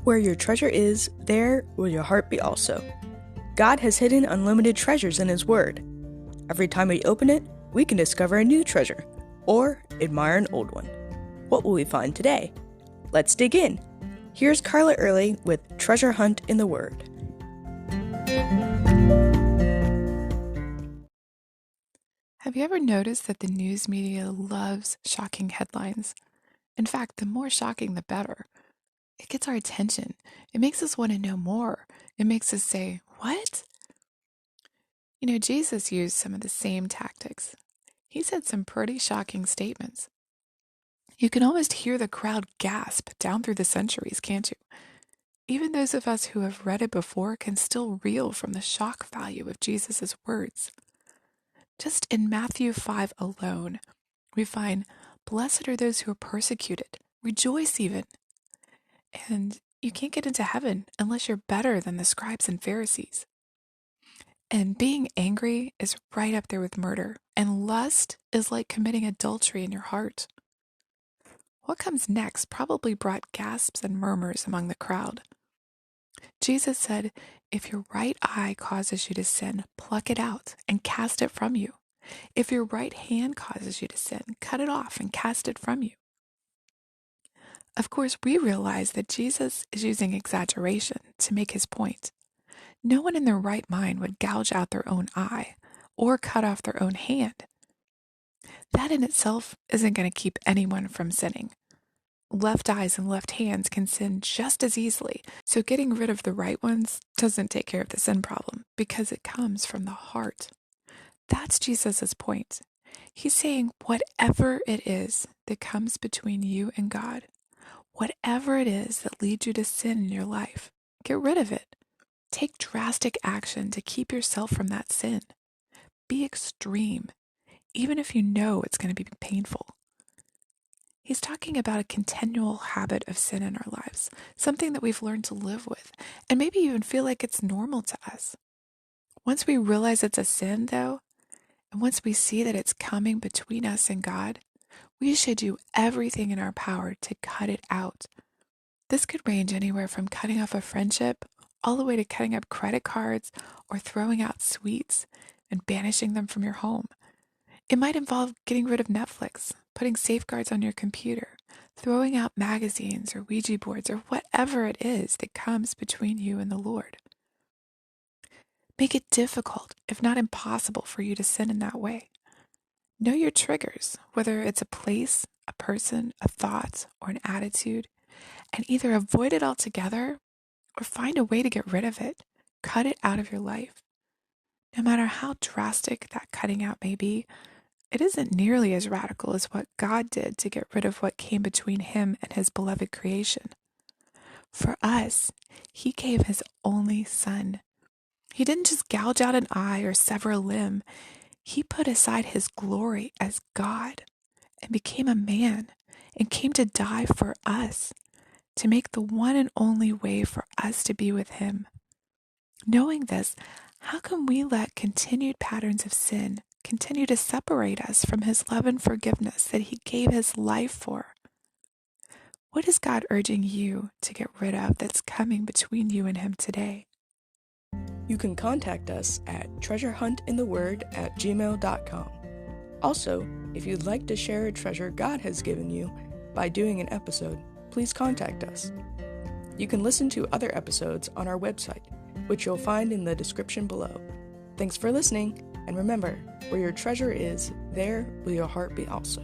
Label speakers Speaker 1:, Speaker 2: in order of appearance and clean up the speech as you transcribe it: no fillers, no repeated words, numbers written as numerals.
Speaker 1: Where your treasure is, there will your heart be also. God has hidden unlimited treasures in His Word. Every time we open it, we can discover a new treasure, or admire an old one. What will we find today? Let's dig in. Here's Carla Early with Treasure Hunt in the Word.
Speaker 2: Have you ever noticed that the news media loves shocking headlines? In fact, the more shocking, the better. It gets our attention. It makes us want to know more. It makes us say, "What?" Jesus used some of the same tactics. He said some pretty shocking statements. You can almost hear the crowd gasp down through the centuries, can't you? Even those of us who have read it before can still reel from the shock value of Jesus' words. Just in Matthew 5 alone, we find, "Blessed are those who are persecuted. Rejoice even." And you can't get into heaven unless you're better than the scribes and Pharisees. And being angry is right up there with murder. And lust is like committing adultery in your heart. What comes next probably brought gasps and murmurs among the crowd. Jesus said, "If your right eye causes you to sin, pluck it out and cast it from you. If your right hand causes you to sin, cut it off and cast it from you." Of course, we realize that Jesus is using exaggeration to make his point. No one in their right mind would gouge out their own eye or cut off their own hand. That in itself isn't going to keep anyone from sinning. Left eyes and left hands can sin just as easily, so getting rid of the right ones doesn't take care of the sin problem because it comes from the heart. That's Jesus' point. He's saying whatever it is that comes between you and God, whatever it is that leads you to sin in your life, get rid of it. Take drastic action to keep yourself from that sin. Be extreme, even if you know it's going to be painful. He's talking about a continual habit of sin in our lives, something that we've learned to live with, and maybe even feel like it's normal to us. Once we realize it's a sin, though, and once we see that it's coming between us and God, we should do everything in our power to cut it out. This could range anywhere from cutting off a friendship all the way to cutting up credit cards or throwing out sweets and banishing them from your home. It might involve getting rid of Netflix, putting safeguards on your computer, throwing out magazines or Ouija boards or whatever it is that comes between you and the Lord. Make it difficult, if not impossible, for you to sin in that way. Know your triggers, whether it's a place, a person, a thought, or an attitude, and either avoid it altogether or find a way to get rid of it. Cut it out of your life. No matter how drastic that cutting out may be, it isn't nearly as radical as what God did to get rid of what came between him and his beloved creation. For us, he gave his only son. He didn't just gouge out an eye or sever a limb. He put aside his glory as God and became a man and came to die for us, to make the one and only way for us to be with him. Knowing this, how can we let continued patterns of sin continue to separate us from his love and forgiveness that he gave his life for? What is God urging you to get rid of that's coming between you and him today?
Speaker 1: You can contact us at treasurehuntintheword@gmail.com. Also, if you'd like to share a treasure God has given you by doing an episode, please contact us. You can listen to other episodes on our website, which you'll find in the description below. Thanks for listening, and remember, where your treasure is, there will your heart be also.